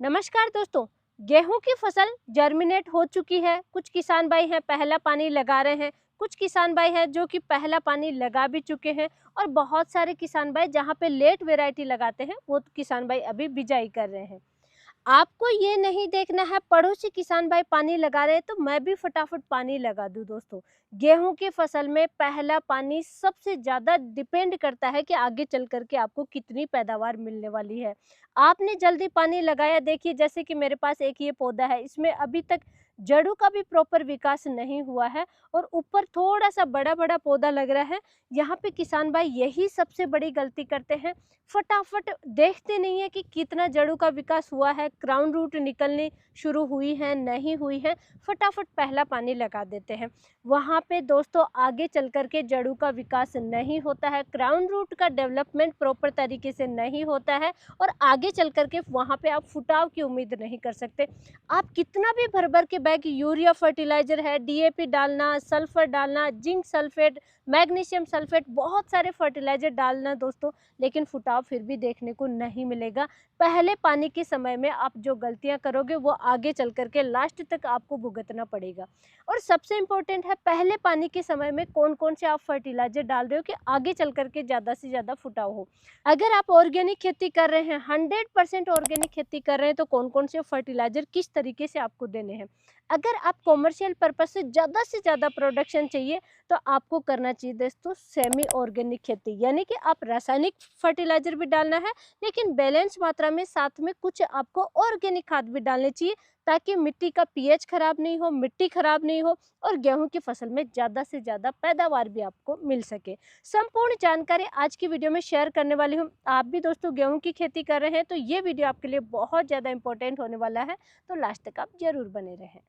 नमस्कार दोस्तों। गेहूं की फसल जर्मिनेट हो चुकी है। कुछ किसान भाई हैं पहला पानी लगा रहे हैं, कुछ किसान भाई हैं जो कि पहला पानी लगा भी चुके हैं और बहुत सारे किसान भाई जहां पे लेट वैरायटी लगाते हैं वो किसान भाई अभी बिजाई कर रहे हैं। आपको ये नहीं देखना है पड़ोसी किसान भाई पानी लगा रहे हैं तो मैं भी फटाफट पानी लगा दूं। दोस्तों, गेहूं की फसल में पहला पानी सबसे ज़्यादा डिपेंड करता है कि आगे चल करके आपको कितनी पैदावार मिलने वाली है। आपने जल्दी पानी लगाया, देखिए जैसे कि मेरे पास एक ये पौधा है, इसमें अभी तक जड़ों का भी प्रॉपर विकास नहीं हुआ है और ऊपर थोड़ा सा बड़ा बड़ा पौधा लग रहा है। यहाँ पे किसान भाई यही सबसे बड़ी गलती करते हैं, फटाफट देखते नहीं है कि कितना जड़ों का विकास हुआ है, क्राउन रूट निकलनी शुरू हुई है नहीं हुई है, फटाफट पहला पानी लगा देते हैं। वहाँ पे दोस्तों आगे चल कर के जड़ों का विकास नहीं होता है, क्राउन रूट का डेवलपमेंट प्रॉपर तरीके से नहीं होता है और आगे चल कर के वहाँ पे आप फुटाव की उम्मीद नहीं कर सकते। आप कितना भी भर भर के बैग यूरिया फर्टिलाइजर है, डीएपी डालना, सल्फर डालना, जिंक सल्फेट, मैग्नीशियम सल्फेट, बहुत सारे फर्टिलाइजर डालना दोस्तों, लेकिन फुटाव फिर भी देखने को नहीं मिलेगा। पहले पानी के समय में आप जो गलतियां करोगे वो आगे चल करके लास्ट तक आपको भुगतना पड़ेगा। और सबसे इम्पोर्टेंट है पहले पानी के समय में कौन कौन से आप फर्टिलाइजर डाल रहे हो कि आगे चल करके ज़्यादा से ज़्यादा फुटाव हो। अगर आप ऑर्गेनिक खेती कर रहे हैं, 100% ऑर्गेनिक खेती कर रहे हैं, तो कौन कौन से फर्टिलाइजर किस तरीके से आपको देने हैं। अगर आप कॉमर्शियल पर्पज से ज़्यादा प्रोडक्शन चाहिए तो आपको करना चाहिए दोस्तों सेमी ऑर्गेनिक खेती, यानी कि आप रासायनिक फर्टिलाइजर भी डालना है लेकिन बैलेंस मात्रा में, साथ में कुछ आपको ऑर्गेनिक खाद भी डालनी चाहिए ताकि मिट्टी का पीएच खराब नहीं हो, मिट्टी खराब नहीं हो और गेहूं की फसल में ज़्यादा से ज़्यादा पैदावार भी आपको मिल सके। संपूर्ण जानकारी आज की वीडियो में शेयर करने वाली हूँ। आप भी दोस्तों गेहूं की खेती कर रहे हैं तो ये वीडियो आपके लिए बहुत ज़्यादा इंपॉर्टेंट होने वाला है, तो लास्ट तक आप जरूर बने रहें।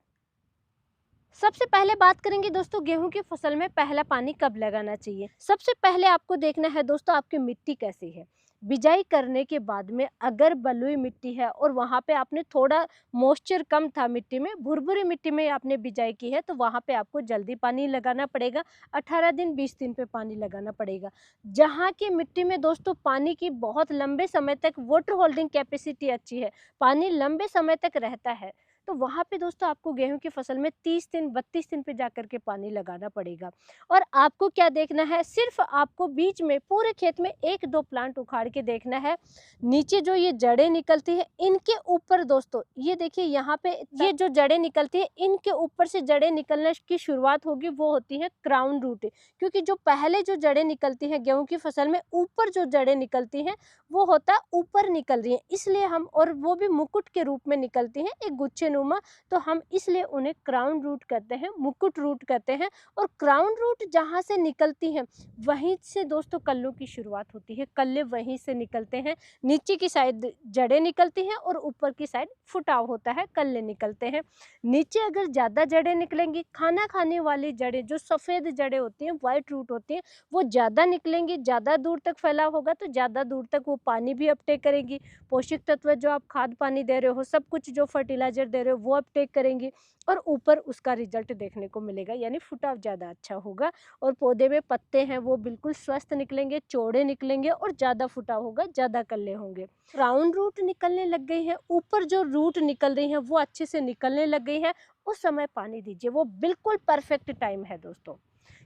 सबसे पहले बात करेंगे दोस्तों गेहूं की फसल में पहला पानी कब लगाना चाहिए। सबसे पहले आपको देखना है दोस्तों आपकी मिट्टी कैसी है। बिजाई करने के बाद में अगर बलुई मिट्टी है और वहाँ पे आपने थोड़ा मॉइस्चर कम था मिट्टी में, भुरभुरी मिट्टी में आपने बिजाई की है, तो वहाँ पे आपको जल्दी पानी लगाना पड़ेगा। 18 दिन 20 दिन पे पानी लगाना पड़ेगा। जहाँ की मिट्टी में दोस्तों पानी की बहुत लंबे समय तक वाटर होल्डिंग कैपेसिटी अच्छी है, पानी लंबे समय तक रहता है, तो वहाँ पे दोस्तों आपको गेहूं की फसल में 30 दिन 32 दिन पे जाकर के पानी लगाना पड़ेगा। और आपको क्या देखना है, सिर्फ आपको बीच में पूरे खेत में 1-2 प्लांट उखाड़ के देखना है। नीचे जो ये जड़ें निकलती है इनके ऊपर दोस्तों ये देखिए, यहाँ पे ये जो जड़ें निकलती है इनके ऊपर से जड़ें निकलने की शुरुआत होगी, वो होती है क्राउन रूट। क्योंकि जो पहले जो जड़ें निकलती हैं गेहूं की फसल में, ऊपर जो जड़ें निकलती हैं वो होता है ऊपर निकल रही है, इसलिए हम, और वो भी मुकुट के रूप में निकलती हैं एक गुच्छे नुमा, तो हम इसलिए उन्हें क्राउन रूट कहते हैं, मुकुट रूट कहते हैं। और क्राउन रूट जहाँ से निकलती हैं वहीं से दोस्तों कल्लों की शुरुआत होती है, कल्ले वहीं से निकलते हैं। नीचे की साइड जड़ें निकलती हैं और ऊपर की साइड फुटाव होता है, कल्ले निकलते हैं। नीचे अगर ज़्यादा जड़ें निकलेंगी, खाना खाने वाली जड़ें जो सफ़ेद जड़ें होती हैं, वाइट रूट होती हैं, वो ज़्यादा निकलेंगी, ज़्यादा दूर तक फैलाव होगा, तो ज़्यादा दूर तक वो पानी भी अपटेक करेंगी। पोषक तत्व जो आप खाद पानी दे रहे हो, सब कुछ जो फर्टिलाइजर दे रहे हो वो अपटेक करेंगी और ऊपर उसका रिजल्ट देखने को मिलेगा, यानी फुटाव ज़्यादा अच्छा होगा और पौधे में पत्ते हैं वो बिल्कुल स्वस्थ निकलेंगे, चौड़े निकलेंगे और ज़्यादा फुटाव होगा, ज़्यादा कल्ले होंगे। राउंड रूट निकलने लग गई है, ऊपर जो रूट निकल रही है वो अच्छे से निकलने लग गई है, उस समय पानी दीजिए, वो बिल्कुल परफेक्ट टाइम है दोस्तों।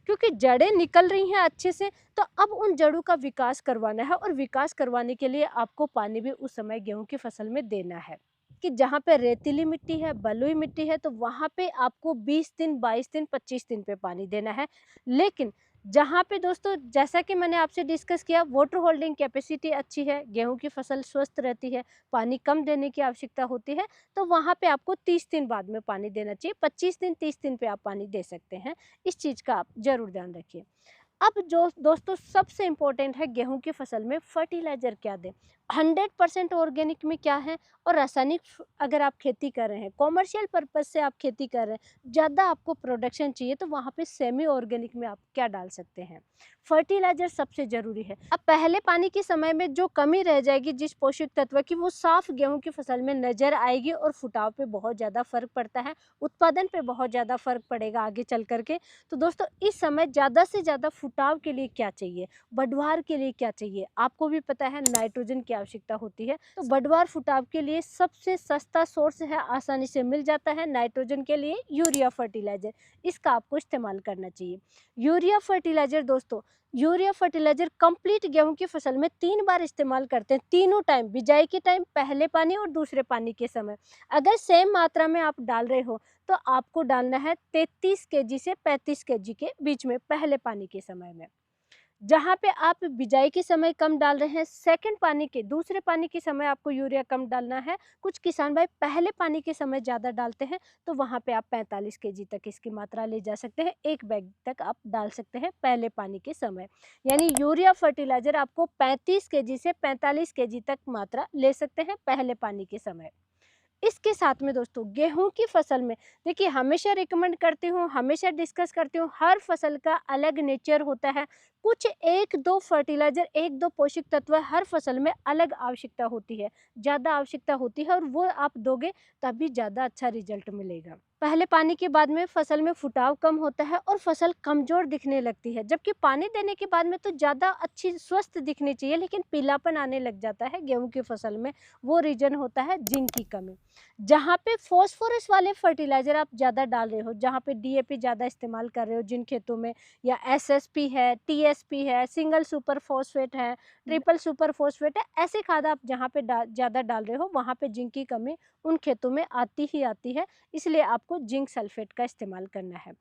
क्योंकि जड़ें निकल रही हैं अच्छे से, तो अब उन जड़ों का विकास करवाना है और विकास करवाने के लिए आपको पानी भी उस समय गेहूं की फसल में देना है। कि जहाँ पे रेतीली मिट्टी है, बलुई मिट्टी है, तो वहाँ पे आपको 20 दिन 22 दिन 25 दिन पे पानी देना है। लेकिन जहाँ पे दोस्तों जैसा कि मैंने आपसे डिस्कस किया, वाटर होल्डिंग कैपेसिटी अच्छी है, गेहूं की फसल स्वस्थ रहती है, पानी कम देने की आवश्यकता होती है, तो वहाँ पे आपको 30 दिन बाद में पानी देना चाहिए। 25 दिन 30 दिन पे आप पानी दे सकते हैं। इस चीज़ का आप जरूर ध्यान रखिए। अब जो दोस्तों सबसे इम्पोर्टेंट है गेहूं की फसल में फर्टिलाइजर क्या दें। 100% ऑर्गेनिक में क्या है और रासायनिक अगर आप खेती कर रहे हैं, कॉमर्शियल पर्पज से आप खेती कर रहे हैं, ज़्यादा आपको प्रोडक्शन चाहिए, तो वहाँ पे सेमी ऑर्गेनिक में आप क्या डाल सकते हैं। फर्टिलाइजर सबसे ज़रूरी है। अब पहले पानी के समय में जो कमी रह जाएगी जिस पोषक तत्व की, वो साफ गेहूं की फसल में नज़र आएगी और फुटाव पे बहुत ज़्यादा फर्क पड़ता है, उत्पादन पे बहुत ज़्यादा फर्क पड़ेगा आगे चल करके। तो दोस्तों इस समय ज़्यादा से ज़्यादा फुटाव के लिए क्या चाहिए, बढ़वार के लिए क्या चाहिए। आपको भी पता है नाइट्रोजन की आवश्यकता होती है, तो बढ़वार फुटाव के लिए सबसे सस्ता सोर्स है, आसानी से मिल जाता है नाइट्रोजन के लिए, यूरिया फर्टिलाइजर। इसका आपको इस्तेमाल करना चाहिए। यूरिया फर्टिलाइजर दोस्तों, यूरिया फर्टिलाइजर कंप्लीट गेहूं की फसल में 3 बार इस्तेमाल करते हैं, तीनों टाइम, बिजाई के टाइम, पहले पानी और दूसरे पानी के समय। अगर सेम मात्रा में आप डाल रहे हो तो आपको डालना है 33 केजी से 35 केजी के बीच में पहले पानी के समय में। जहाँ पे आप बिजाई के समय कम डाल रहे हैं, सेकंड पानी के, दूसरे पानी के समय आपको यूरिया कम डालना है। कुछ किसान भाई पहले पानी के समय ज़्यादा डालते हैं, तो वहाँ पे आप 45 केजी तक इसकी मात्रा ले जा सकते हैं, 1 बैग तक आप डाल सकते हैं पहले पानी के समय। यानी यूरिया फर्टिलाइजर आपको 35 केजी से 45 केजी तक मात्रा ले सकते हैं पहले पानी के समय। इसके साथ में दोस्तों गेहूं की फसल में देखिए, हमेशा रिकमेंड करती हूँ, हमेशा डिस्कस करती हूँ, हर फसल का अलग नेचर होता है। कुछ 1-2 फर्टिलाइजर, 1-2 पोषक तत्व हर फसल में अलग आवश्यकता होती है, ज़्यादा आवश्यकता होती है, और वो आप दोगे तभी ज़्यादा अच्छा रिजल्ट मिलेगा। पहले पानी के बाद में फसल में फुटाव कम होता है और फसल कमजोर दिखने लगती है, जबकि पानी देने के बाद में तो ज़्यादा अच्छी स्वस्थ दिखनी चाहिए, लेकिन पीलापन आने लग जाता है गेहूं की फसल में। वो रीजन होता है जिंक की कमी। जहाँ पे फॉस्फोरस वाले फर्टिलाइजर आप ज़्यादा डाल रहे हो, जहाँ पे डीएपी ज़्यादा इस्तेमाल कर रहे हो जिन खेतों में, या एसएसपी है, टीएसपी है, सिंगल सुपर फॉस्फेट है, ट्रिपल सुपर फॉस्फेट है, ऐसे खाद आप जहाँ पे ज़्यादा डाल रहे हो वहाँ पे जिंक की कमी उन खेतों में आती ही आती है, इसलिए आपको जिंक सल्फेट का इस्तेमाल करना है।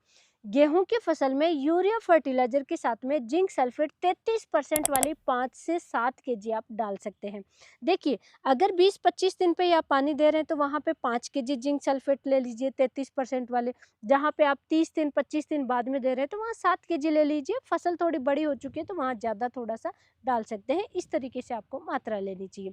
गेहूं की फसल में यूरिया फर्टिलाइजर के साथ में जिंक सल्फेट 33% वाली 5 से 7 केजी आप डाल सकते हैं। देखिए, अगर 20-25 दिन पे आप पानी दे रहे हैं तो वहाँ पे 5 केजी जिंक सल्फेट ले लीजिए 33% वाले। जहाँ पे आप 30 दिन 25 दिन बाद में दे रहे हैं तो वहाँ 7 केजी ले लीजिए। फसल थोड़ी बड़ी हो चुकी है तो वहाँ ज़्यादा थोड़ा सा डाल सकते हैं। इस तरीके से आपको मात्रा लेनी चाहिए।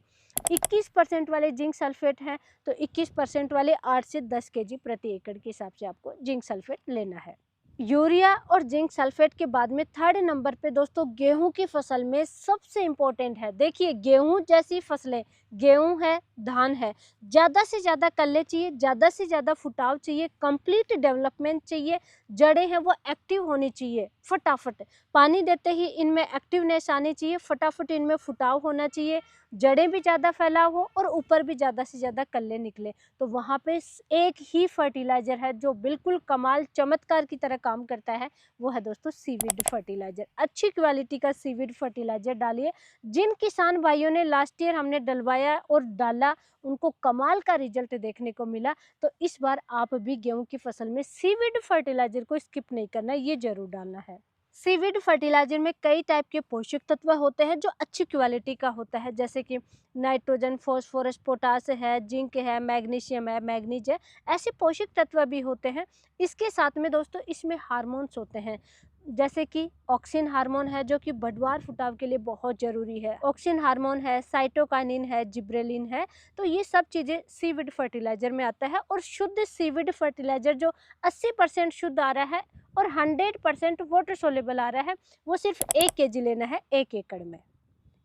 21% वाले जिंक सल्फेट हैं तो 21% वाले 8 से 10 केजी प्रति एकड़ के हिसाब से आपको जिंक सल्फेट लेना है। यूरिया और जिंक सल्फेट के बाद में 3rd नंबर पे दोस्तों गेहूं की फसल में सबसे इम्पोर्टेंट है। देखिए, गेहूं जैसी फसलें, गेहूं है, धान है, ज़्यादा से ज़्यादा कल्ले चाहिए, ज़्यादा से ज़्यादा फुटाव चाहिए, कंप्लीट डेवलपमेंट चाहिए, जड़ें हैं वो एक्टिव होनी चाहिए, फटाफट पानी देते ही इनमें एक्टिवनेस आनी चाहिए, फटाफट इनमें फुटाव होना चाहिए, जड़ें भी ज़्यादा फैलाव हो और ऊपर भी ज़्यादा से ज़्यादा कल्ले निकले। तो वहाँ पे एक ही फर्टिलाइज़र है जो बिल्कुल कमाल चमत्कार की तरह काम करता है, वो है दोस्तों सीवीड फर्टिलाइज़र। अच्छी क्वालिटी का सीवीड फर्टिलाइज़र डालिए। जिन किसान भाइयों ने लास्ट ईयर हमने डलवाया और डाला, उनको कमाल का रिजल्ट देखने को मिला, तो इस बार आप भी गेहूं की फसल में सीवीड फर्टिलाइज़र को स्किप नहीं करना, ये जरूर डालना है। सीवीड फर्टिलाइजर में कई टाइप के पोषक तत्व होते हैं जो अच्छी क्वालिटी का होता है, जैसे कि नाइट्रोजन, फास्फोरस, पोटास है, जिंक है, मैग्नीशियम है, मैग्नीज है, ऐसे पोषक तत्व भी होते हैं। इसके साथ में दोस्तों इसमें हार्मोन्स होते हैं, जैसे कि ऑक्सिन हार्मोन है जो कि बढ़वार फुटाव के लिए बहुत ज़रूरी है। ऑक्सिन हार्मोन है, साइटोकाइनिन है, जिब्रेलिन है, तो ये सब चीज़ें सीवीड फर्टिलाइजर में आता है। और शुद्ध सीवीड फर्टिलाइजर जो 80% शुद्ध आ रहा है और 100% वाटर सोल्यूबल आ रहा है, वो सिर्फ 1 केजी लेना है 1 एकड़ में,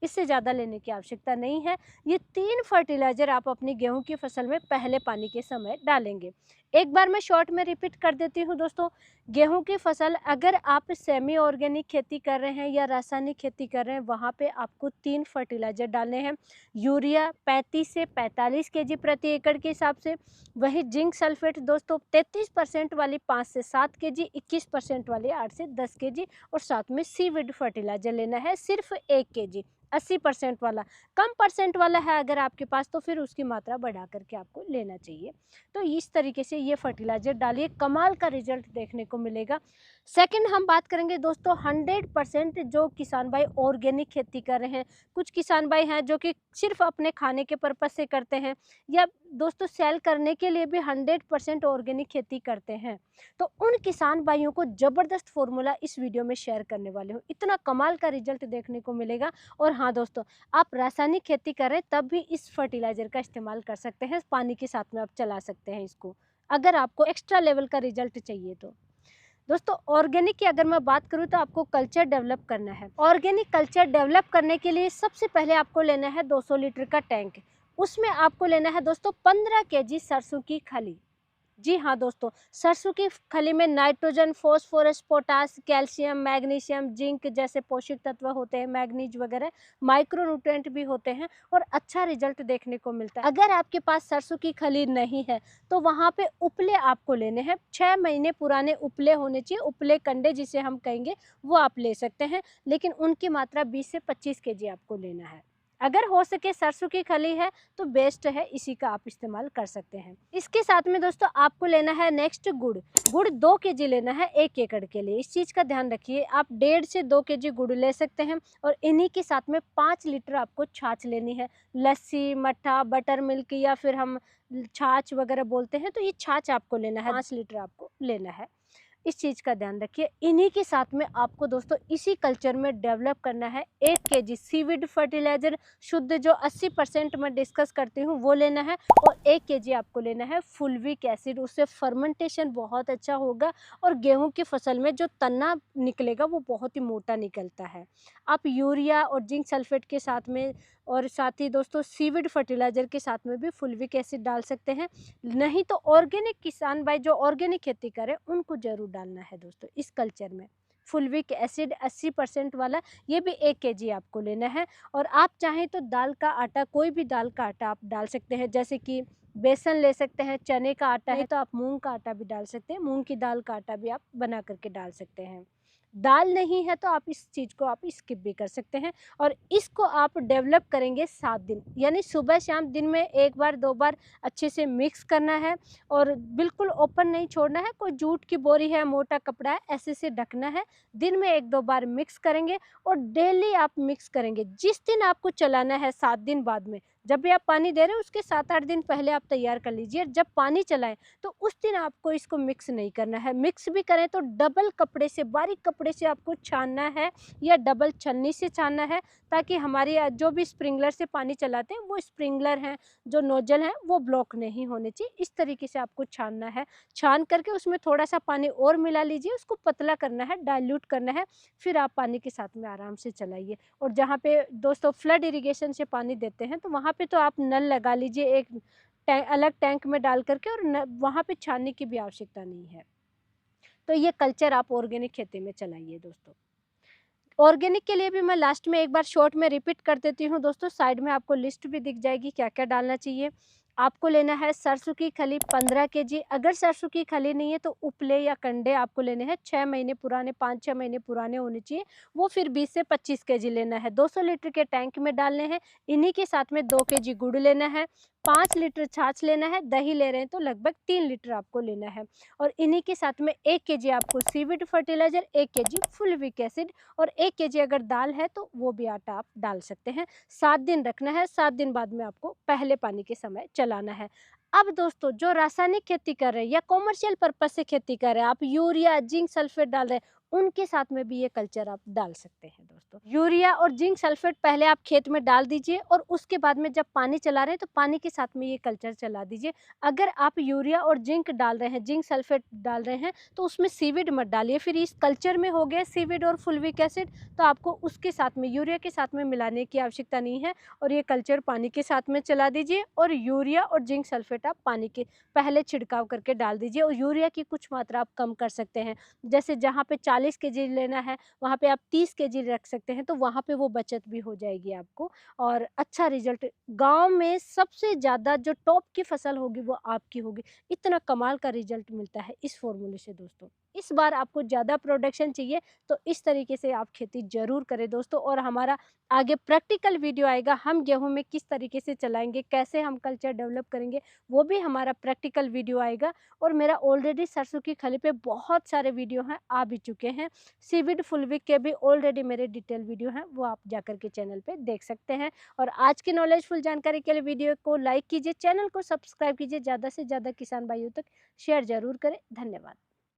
इससे ज़्यादा लेने की आवश्यकता नहीं है। ये 3 फर्टिलाइज़र आप अपनी गेहूं की फसल में पहले पानी के समय डालेंगे। एक बार मैं शॉर्ट में रिपीट कर देती हूँ दोस्तों, गेहूं की फसल अगर आप सेमी ऑर्गेनिक खेती कर रहे हैं या रासायनिक खेती कर रहे हैं, वहाँ पे आपको 3 फर्टिलाइज़र डालने हैं। यूरिया 35 से 45 केजी प्रति एकड़ के हिसाब से, वही जिंक सल्फेट दोस्तों 33% वाली 5 से 7 केजी, 21% वाली 8 से 10 केजी, और साथ में सीवीड फर्टिलाइज़र लेना है सिर्फ 1 केजी। 80% वाला, कम परसेंट वाला है अगर आपके पास तो फिर उसकी मात्रा बढ़ा करके आपको लेना चाहिए। तो इस तरीके से ये फर्टिलाइजर डालिए, कमाल का रिजल्ट देखने को मिलेगा। सेकंड हम बात करेंगे दोस्तों 100% जो किसान भाई ऑर्गेनिक खेती कर रहे हैं। कुछ किसान भाई हैं जो कि सिर्फ अपने खाने के पर्पज से करते हैं, या दोस्तों सेल करने के लिए भी 100% ऑर्गेनिक खेती करते हैं। तो उन किसान भाइयों को ज़बरदस्त फॉर्मूला इस वीडियो में शेयर करने वाले हूँ, इतना कमाल का रिजल्ट देखने को मिलेगा। और हाँ दोस्तों, आप रासायनिक खेती कर रहे हैं तब भी इस फर्टिलाइजर का इस्तेमाल कर सकते हैं, पानी के साथ में आप चला सकते हैं इसको, अगर आपको एक्स्ट्रा लेवल का रिजल्ट चाहिए तो। दोस्तों ऑर्गेनिक की अगर मैं बात करूं तो आपको कल्चर डेवलप करना है। ऑर्गेनिक कल्चर डेवलप करने के लिए सबसे पहले आपको लेना है 200 लीटर का टैंक। उसमें आपको लेना है दोस्तों 15 केजी सरसों की खली। जी हाँ दोस्तों, सरसों की खली में nitrogen, phosphorus, potash, calcium, magnesium, zinc जैसे पोषक तत्व होते हैं, मैग्नीज वगैरह माइक्रो न्यूट्रिएंट भी होते हैं और अच्छा रिजल्ट देखने को मिलता है। अगर आपके पास सरसों की खली नहीं है तो वहाँ पे उपले आपको लेने हैं। 6 महीने पुराने उपले होने चाहिए, उपले कंडे जिसे हम कहेंगे वो आप ले सकते हैं, लेकिन उनकी मात्रा 20 से 25 केजी आपको लेना है। अगर हो सके सरसों की खली है तो बेस्ट है, इसी का आप इस्तेमाल कर सकते हैं। इसके साथ में दोस्तों आपको लेना है नेक्स्ट गुड़। गुड़ 2 केजी लेना है 1 एकड़ के लिए। इस चीज़ का ध्यान रखिए, आप 1.5 से 2 केजी गुड़ ले सकते हैं और इन्हीं के साथ में 5 लीटर आपको छाछ लेनी है। लस्सी, मट्ठा, बटर मिल्क या फिर हम छाछ वगैरह बोलते हैं, तो ये छाछ आपको लेना है, 5 लीटर आपको लेना है। इस चीज़ का ध्यान रखिए। इन्हीं के साथ में आपको दोस्तों इसी कल्चर में डेवलप करना है 1 केजी सीविड फर्टिलाइजर शुद्ध, जो 80% मैं डिस्कस करती हूँ वो लेना है, और 1 केजी आपको लेना है फुल्विक एसिड। उससे फर्मेंटेशन बहुत अच्छा होगा और गेहूं की फसल में जो तना निकलेगा वो बहुत ही मोटा निकलता है। आप यूरिया और जिंक सल्फेट के साथ में और साथ ही दोस्तों सीविड फर्टिलाइजर के साथ में भी फुल्विक एसिड डाल सकते हैं। नहीं तो ऑर्गेनिक किसान भाई जो ऑर्गेनिक खेती करें उनको जरूर डालना है दोस्तों इस कल्चर में। फुल्विक एसिड 80% वाला, ये भी 1 केजी आपको लेना है। और आप चाहें तो दाल का आटा, कोई भी दाल का आटा आप डाल सकते हैं, जैसे कि बेसन ले सकते हैं, चने का आटा है तो आप मूंग का आटा भी डाल सकते हैं, मूंग की दाल का आटा भी आप बना करके डाल सकते हैं। दाल नहीं है तो आप इस चीज़ को आप स्किप भी कर सकते हैं। और इसको आप डेवलप करेंगे 7 दिन, यानी सुबह शाम दिन में 1 बार 2 बार अच्छे से मिक्स करना है और बिल्कुल ओपन नहीं छोड़ना है। कोई जूट की बोरी है, मोटा कपड़ा है, ऐसे से ढकना है। दिन में 1-2 बार मिक्स करेंगे और डेली आप मिक्स करेंगे। जिस दिन आपको चलाना है 7 दिन बाद में, जब भी आप पानी दे रहे हो उसके 7-8 दिन पहले आप तैयार कर लीजिए। जब पानी चलाएं तो उस दिन आपको इसको मिक्स नहीं करना है। मिक्स भी करें तो डबल कपड़े से, बारीक कपड़े से आपको छानना है या डबल छन्नी से छानना है, ताकि हमारी जो भी स्प्रिंकलर से पानी चलाते हैं वो स्प्रिंकलर हैं, जो नोजल है वो ब्लॉक नहीं होने चाहिए। इस तरीके से आपको छानना है। छान करके उसमें थोड़ा सा पानी और मिला लीजिए, उसको पतला करना है, डाइल्यूट करना है, फिर आप पानी के साथ में आराम से चलाइए। और जहाँ पे दोस्तों फ्लड इरिगेशन से पानी देते हैं तो वहाँ पे तो आप नल लगा लीजिए एक अलग टैंक में डाल करके, और वहाँ पे छानने की भी आवश्यकता नहीं है। तो ये कल्चर आप ऑर्गेनिक खेती में चलाइए दोस्तों। ऑर्गेनिक के लिए भी मैं लास्ट में एक बार शॉर्ट में रिपीट कर देती हूँ दोस्तों, साइड में आपको लिस्ट भी दिख जाएगी क्या क्या डालना चाहिए। आपको लेना है सरसों की खली 15 केजी। अगर सरसों की खली नहीं है तो उपले या कंडे आपको लेने हैं 6 महीने पुराने, 5-6 महीने पुराने होने चाहिए, वो फिर 20 से 25 केजी लेना है। 200 लीटर के टैंक में डालने हैं। इन्हीं के साथ में 2 केजी गुड़ लेना है, 5 लीटर छाछ लेना है, दही ले रहे हैं तो लगभग 3 लीटर आपको लेना है। और इन्हीं के साथ में 1 केजी आपको seaweed fertiliser, 1 kg fulvic acid और 1 केजी अगर दाल है तो वो भी आटा आप डाल सकते हैं। 7 दिन रखना है, 7 दिन बाद में आपको पहले पानी के समय चलाना है। अब दोस्तों जो रासायनिक खेती कर रहे हैं या कॉमर्शियल पर्पज से खेती कर रहे हैं, आप यूरिया, जिंक सल्फेट डाल रहे हैं, उनके साथ में भी ये कल्चर आप डाल सकते हैं दोस्तों। यूरिया और जिंक सल्फेट पहले आप खेत में डाल दीजिए और उसके बाद में जब पानी चला रहे हैं तो पानी के साथ में ये कल्चर चला दीजिए। अगर आप यूरिया और जिंक डाल रहे हैं, जिंक सल्फेट डाल रहे हैं, तो उसमें सीविड मत डालिए। फिर इस कल्चर में हो गया सीविड और फुल्विक एसिड, तो आपको उसके साथ में यूरिया के साथ में मिलाने की आवश्यकता नहीं है और ये कल्चर पानी के साथ में चला दीजिए। और यूरिया और जिंक सल्फेट आप पानी के पहले छिड़काव करके डाल दीजिए और यूरिया की कुछ मात्रा आप कम कर सकते हैं। जैसे जहाँ पे 40 केजी लेना है वहाँ पे आप 30 केजी रख सकते हैं, तो वहाँ पे वो बचत भी हो जाएगी आपको और अच्छा रिजल्ट। गाँव में सबसे ज़्यादा जो टॉप की फसल होगी वो आपकी होगी। इतना कमाल का रिजल्ट मिलता है इस फॉर्मूले से दोस्तों। इस बार आपको ज़्यादा प्रोडक्शन चाहिए तो इस तरीके से आप खेती ज़रूर करें दोस्तों। और हमारा आगे प्रैक्टिकल वीडियो आएगा, हम गेहूं में किस तरीके से चलाएंगे, कैसे हम कल्चर डेवलप करेंगे, वो भी हमारा प्रैक्टिकल वीडियो आएगा। और मेरा ऑलरेडी सरसों की खली पे बहुत सारे वीडियो हैं, आ भी चुके हैं। सीविड फुलविक के भी ऑलरेडी मेरे डिटेल वीडियो हैं, वो आप जाकर के चैनल पे देख सकते हैं। और आज की नॉलेजफुल जानकारी के लिए वीडियो को लाइक कीजिए, चैनल को सब्सक्राइब कीजिए, ज़्यादा से ज़्यादा किसान भाइयों तक शेयर जरूर करें। धन्यवाद।